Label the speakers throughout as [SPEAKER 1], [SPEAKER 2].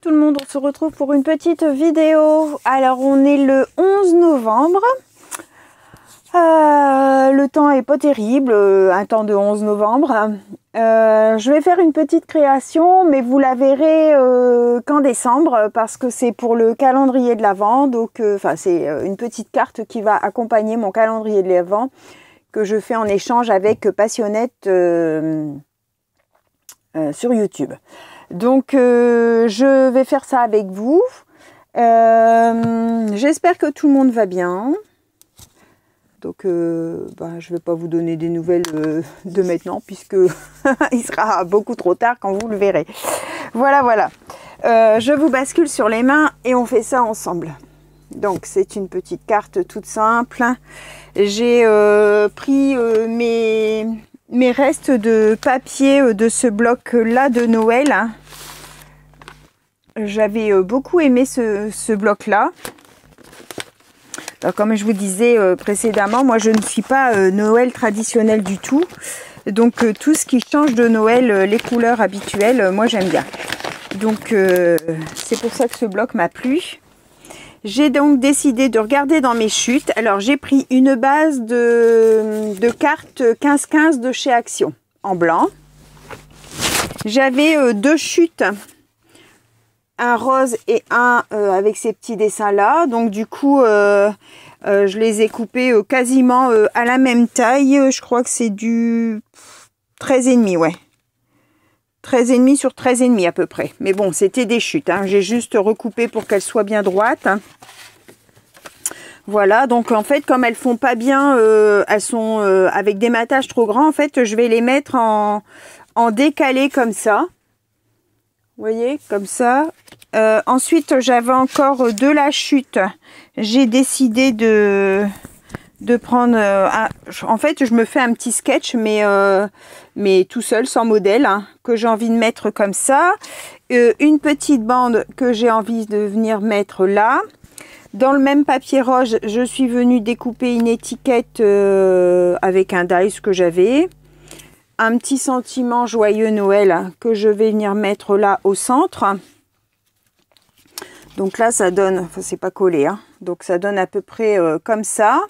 [SPEAKER 1] Tout le monde, on se retrouve pour une petite vidéo. Alors on est le 11 novembre. Le temps est pas terrible, un temps de 11 novembre. Je vais faire une petite création, mais vous la verrez qu'en décembre parce que c'est pour le calendrier de l'Avent. Donc, c'est une petite carte qui va accompagner mon calendrier de l'Avent que je fais en échange avec Passionnette sur YouTube. Donc, je vais faire ça avec vous. J'espère que tout le monde va bien. Donc, je vais pas vous donner des nouvelles de maintenant puisque il sera beaucoup trop tard quand vous le verrez. Voilà. Je vous bascule sur les mains et on fait ça ensemble. Donc, c'est une petite carte toute simple. J'ai pris mes restes de papier de ce bloc-là de Noël. J'avais beaucoup aimé ce bloc-là. Comme je vous disais précédemment, moi je ne suis pas Noël traditionnel du tout. Donc tout ce qui change de Noël, les couleurs habituelles, moi j'aime bien. Donc c'est pour ça que ce bloc m'a plu. J'ai donc décidé de regarder dans mes chutes. Alors j'ai pris une base de cartes 15-15 de chez Action en blanc. J'avais deux chutes. Un rose et un avec ces petits dessins là, donc du coup je les ai coupés quasiment à la même taille. Je crois que c'est du 13,5, ouais, 13,5 sur 13,5 à peu près, mais bon c'était des chutes, hein. J'ai juste recoupé pour qu'elles soient bien droites. Voilà, donc en fait comme elles font pas bien, elles sont avec des matages trop grands, en fait je vais les mettre en décalé comme ça. Vous voyez, comme ça. Ensuite, j'avais encore de la chute. J'ai décidé de prendre... en fait, je me fais un petit sketch, mais tout seul, sans modèle, hein, que j'ai envie de mettre comme ça. Une petite bande que j'ai envie de venir mettre là. Dans le même papier rose, je suis venue découper une étiquette avec un dice que j'avais. Un petit sentiment joyeux Noël que je vais venir mettre là au centre. Donc là ça donne, enfin c'est pas collé, hein, donc ça donne à peu près comme ça.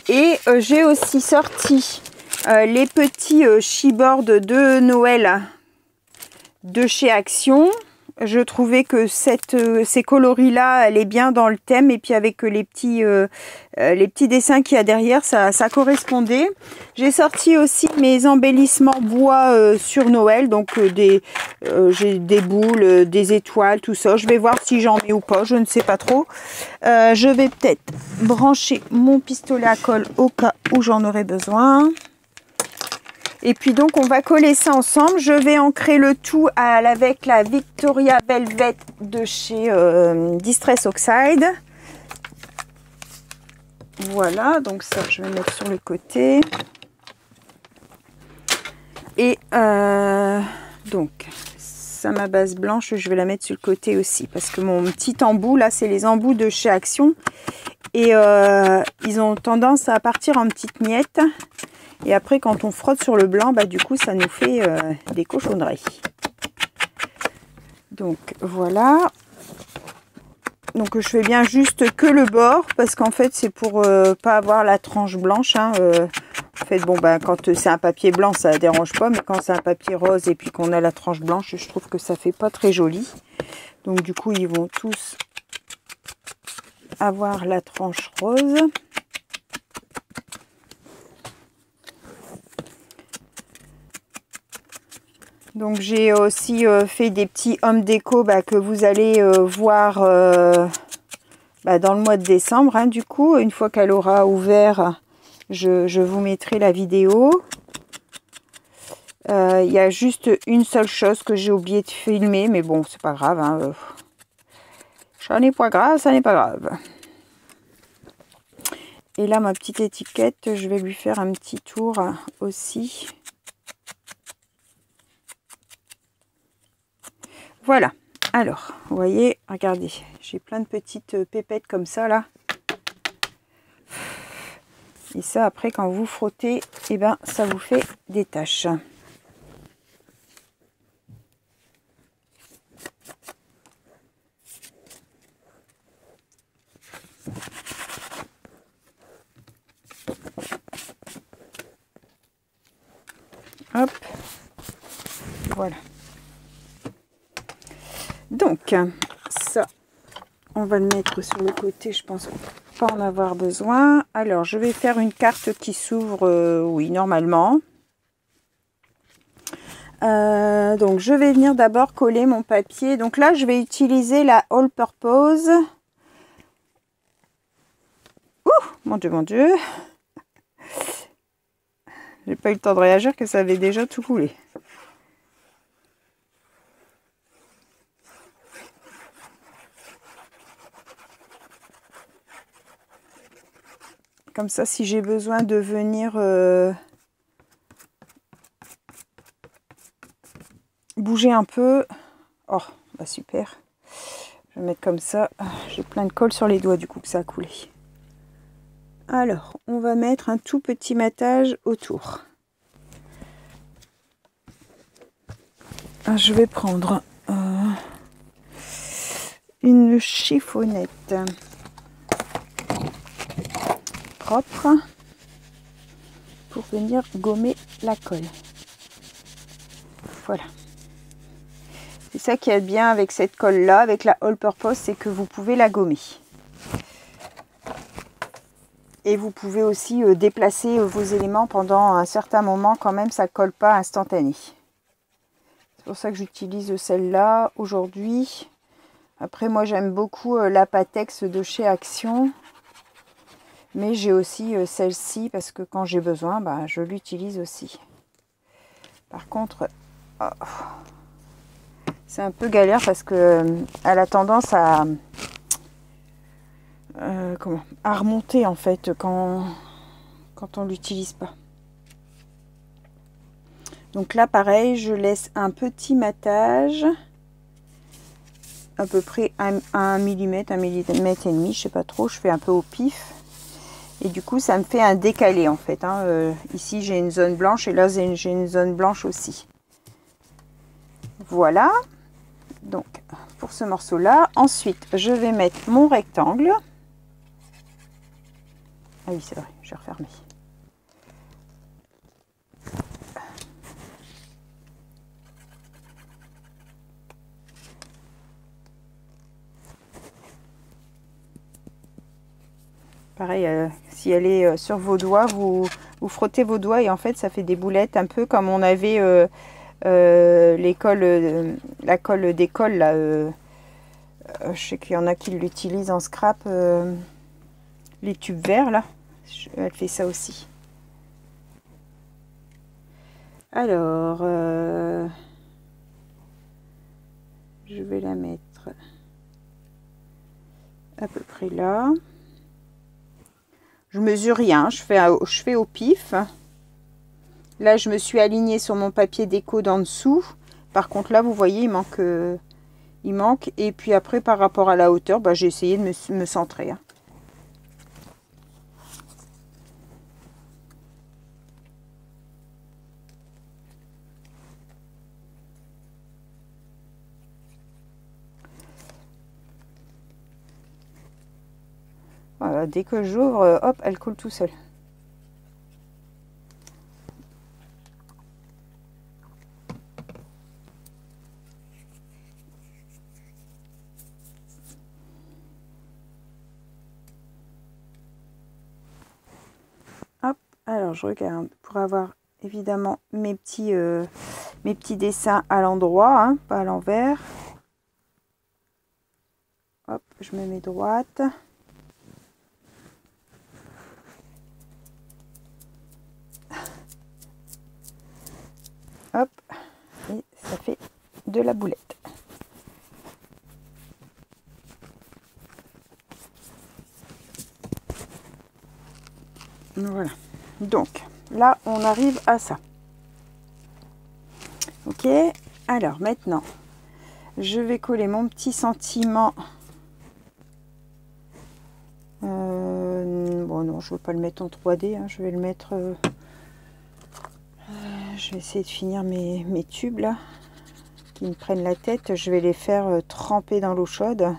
[SPEAKER 1] Et j'ai aussi sorti les petits chipboards de Noël de chez Action. Je trouvais que ces coloris là elle est bien dans le thème, et puis avec les petits dessins qu'il y a derrière, ça correspondait. J'ai sorti aussi mes embellissements bois sur Noël, donc j'ai des boules, des étoiles, tout ça. Je vais voir si j'en mets ou pas, je ne sais pas trop. Je vais peut-être brancher mon pistolet à colle au cas où j'en aurai besoin. Et puis donc on va coller ça ensemble. Je vais ancrer le tout avec la Victoria Velvet de chez Distress Oxide. Voilà, donc ça je vais mettre sur le côté. Et donc ça, ma base blanche, je vais la mettre sur le côté aussi. Parce que mon petit embout là, c'est les embouts de chez Action. Et ils ont tendance à partir en petites miettes. Et après, quand on frotte sur le blanc, du coup, ça nous fait des cochonneries. Donc, voilà. Donc, je fais bien juste que le bord, parce qu'en fait, c'est pour pas avoir la tranche blanche. Hein. En fait, bon, quand c'est un papier blanc, ça ne dérange pas. Mais quand c'est un papier rose et puis qu'on a la tranche blanche, je trouve que ça fait pas très joli. Donc, du coup, ils vont tous avoir la tranche rose. Donc j'ai aussi fait des petits hommes déco que vous allez voir dans le mois de décembre. Hein, du coup, une fois qu'elle aura ouvert, je vous mettrai la vidéo. Il y a juste une seule chose que j'ai oublié de filmer, mais bon, c'est pas grave. Hein, ça n'est pas grave, ça n'est pas grave. Et là, ma petite étiquette, je vais lui faire un petit tour aussi. Voilà, alors, vous voyez, regardez, j'ai plein de petites pépettes comme ça, là. Et ça, après, quand vous frottez, ça vous fait des taches. Voilà. Donc, ça, on va le mettre sur le côté, je pense pas en avoir besoin. Alors, je vais faire une carte qui s'ouvre, oui, normalement. Donc, je vais venir d'abord coller mon papier. Donc là, je vais utiliser la All Purpose. Ouh, mon Dieu, mon Dieu. J'ai pas eu le temps de réagir que ça avait déjà tout coulé. Comme ça, si j'ai besoin de venir bouger un peu. Oh, bah super. Je vais mettre comme ça. J'ai plein de colle sur les doigts du coup que ça a coulé. Alors, on va mettre un tout petit matage autour. Je vais prendre une chiffonnette propre pour venir gommer la colle. Voilà. C'est ça qui est bien avec cette colle là, avec la All Purpose, c'est que vous pouvez la gommer. Et vous pouvez aussi déplacer vos éléments pendant un certain moment, quand même ça ne colle pas instantané. C'est pour ça que j'utilise celle-là aujourd'hui. Après moi j'aime beaucoup la Patex de chez Action. Mais j'ai aussi celle-ci parce que quand j'ai besoin, bah, je l'utilise aussi. Par contre, oh, c'est un peu galère parce que elle a tendance à remonter en fait quand on l'utilise pas. Donc là pareil, je laisse un petit matage, à peu près 1 mm, 1 mm et demi, je sais pas trop, je fais un peu au pif. Et du coup, ça me fait un décalé en fait. Ici, j'ai une zone blanche et là, j'ai une zone blanche aussi. Voilà. Donc, pour ce morceau-là. Ensuite, je vais mettre mon rectangle. Ah oui, c'est vrai, je vais refermer. Pareil, si elle est sur vos doigts, vous frottez vos doigts et en fait ça fait des boulettes, un peu comme on avait la colle d'école là. Je sais qu'il y en a qui l'utilisent en scrap, les tubes verts là. Elle fait ça aussi. Alors, je vais la mettre à peu près là. Je mesure rien, je fais au pif. Là, je me suis alignée sur mon papier déco d'en dessous. Par contre, là, vous voyez, il manque. Et puis après, par rapport à la hauteur, bah, j'ai essayé de me centrer. Voilà, dès que j'ouvre, hop, elle coule tout seul. Hop, alors je regarde pour avoir évidemment mes petits dessins à l'endroit, hein, pas à l'envers. Hop, je me mets droite. Hop, et ça fait de la boulette. Voilà, donc là on arrive à ça. Ok, alors maintenant je vais coller mon petit sentiment. Bon non, je ne veux pas le mettre en 3D, hein, je vais le mettre... je vais essayer de finir mes tubes là, qui me prennent la tête. Je vais les faire tremper dans l'eau chaude.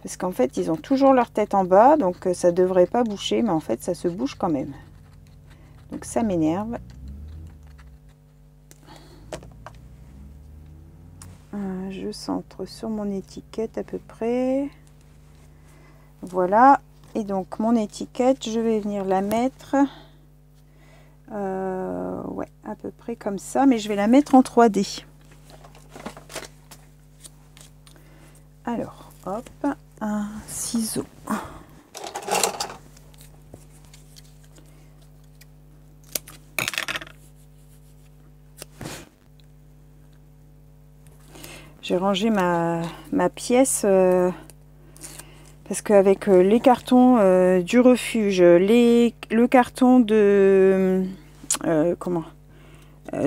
[SPEAKER 1] Parce qu'en fait, ils ont toujours leur tête en bas, donc ça devrait pas boucher, mais en fait, ça se bouge quand même. Donc ça m'énerve. je centre sur mon étiquette à peu près. Voilà. Et donc mon étiquette, je vais venir la mettre ouais, à peu près comme ça, mais je vais la mettre en 3D. Alors, hop, un ciseau. J'ai rangé ma pièce parce qu'avec les cartons du refuge, le carton de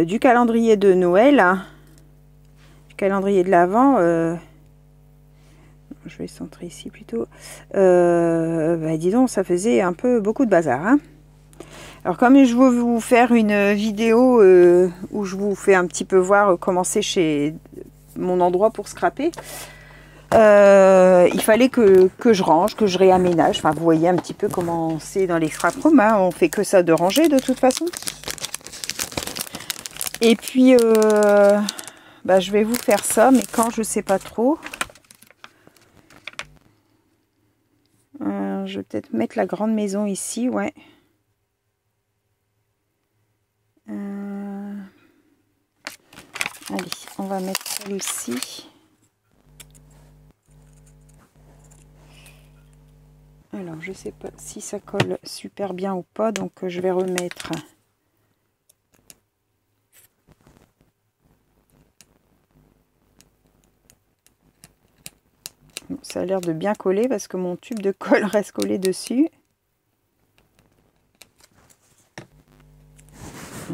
[SPEAKER 1] du calendrier de Noël, du calendrier de l'Avent, je vais centrer ici plutôt. Bah dis donc, ça faisait un peu beaucoup de bazar. Hein. Alors comme je veux vous faire une vidéo où je vous fais un petit peu voir comment c'est chez mon endroit pour scraper, il fallait que je range, que je réaménage. Enfin, vous voyez un petit peu comment c'est dans les scrap rooms. Hein. On fait que ça de ranger de toute façon. Et puis, bah, je vais vous faire ça, mais quand je sais pas trop. Je vais peut-être mettre la grande maison ici, ouais. Allez, on va mettre celle-ci. Alors, je sais pas si ça colle super bien ou pas, donc je vais remettre. Bon, ça a l'air de bien coller parce que mon tube de colle reste collé dessus.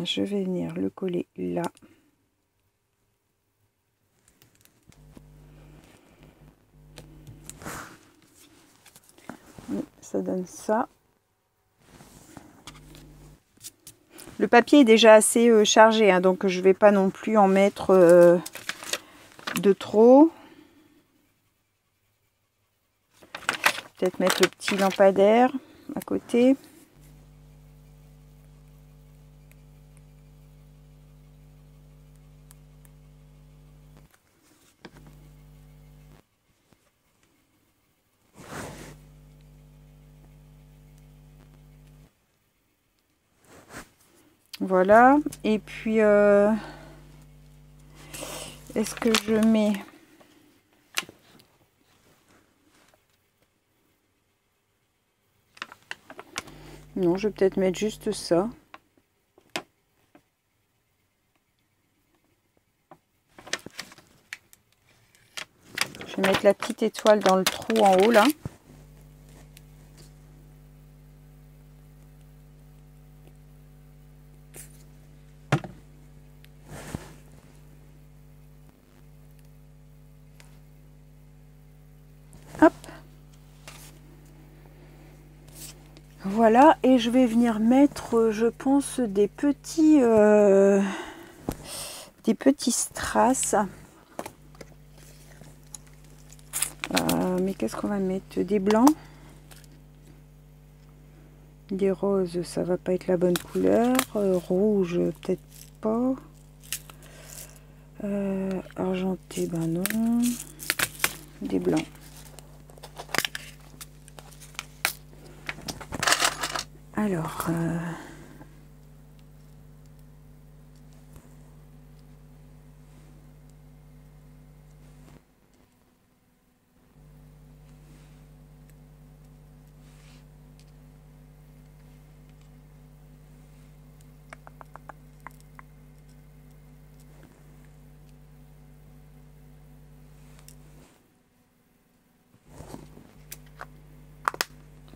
[SPEAKER 1] Je vais venir le coller là. Ça donne ça. Le papier est déjà assez chargé, hein, donc je ne vais pas non plus en mettre de trop. Peut-être mettre le petit lampadaire à côté. Voilà. Et puis, est-ce que je mets... Non, je vais peut-être mettre juste ça. Je vais mettre la petite étoile dans le trou en haut, là. Hop. Voilà, et je vais venir mettre, je pense, des petits strass. Mais qu'est-ce qu'on va mettre? Des blancs, des roses, ça va pas être la bonne couleur. Rouge, peut-être pas. Argenté, ben non. Des blancs. Alors,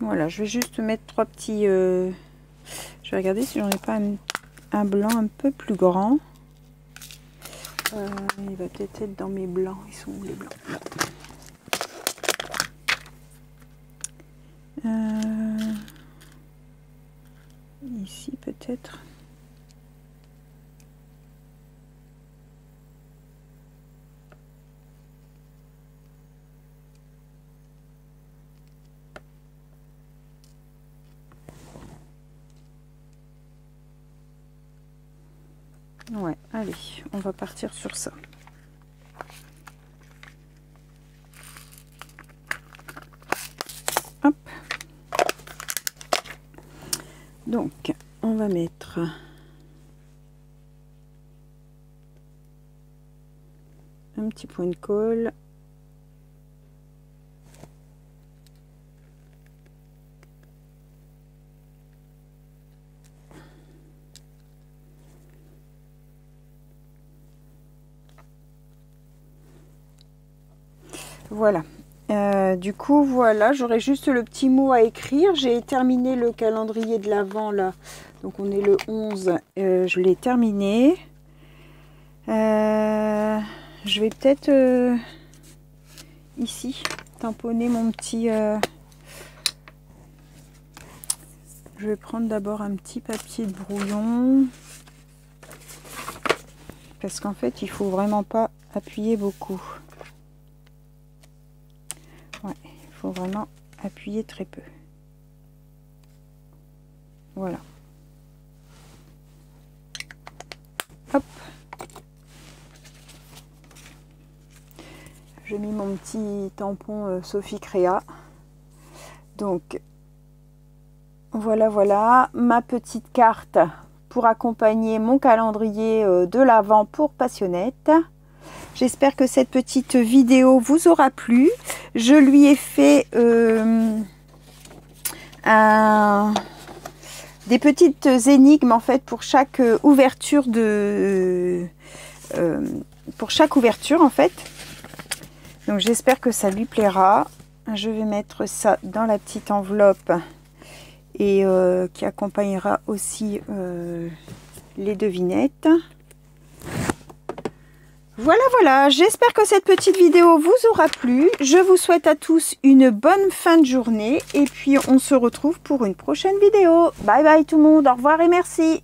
[SPEAKER 1] voilà, je vais juste mettre 3 petits... je vais regarder si j'en ai pas un blanc un peu plus grand. Il va peut-être être dans mes blancs. Ils sont où les blancs? Ici peut-être. Ouais, allez, on va partir sur ça. on va mettre un petit point de colle. Voilà. Du coup, voilà, j'aurais juste le petit mot à écrire. J'ai terminé le calendrier de l'Avent là. Donc on est le 11. Je l'ai terminé. Je vais peut-être ici tamponner mon petit... Je vais prendre d'abord un petit papier de brouillon. Parce qu'en fait, il faut vraiment pas appuyer beaucoup. Ouais, il faut vraiment appuyer très peu. Voilà. Hop. J'ai mis mon petit tampon Sophie Créa. Donc, voilà ma petite carte pour accompagner mon calendrier de l'Avent pour passionnette. J'espère que cette petite vidéo vous aura plu. Je lui ai fait des petites énigmes en fait pour chaque ouverture en fait. Donc j'espère que ça lui plaira. Je vais mettre ça dans la petite enveloppe et qui accompagnera aussi les devinettes. Voilà, j'espère que cette petite vidéo vous aura plu. Je vous souhaite à tous une bonne fin de journée et puis on se retrouve pour une prochaine vidéo. Bye bye tout le monde, au revoir et merci.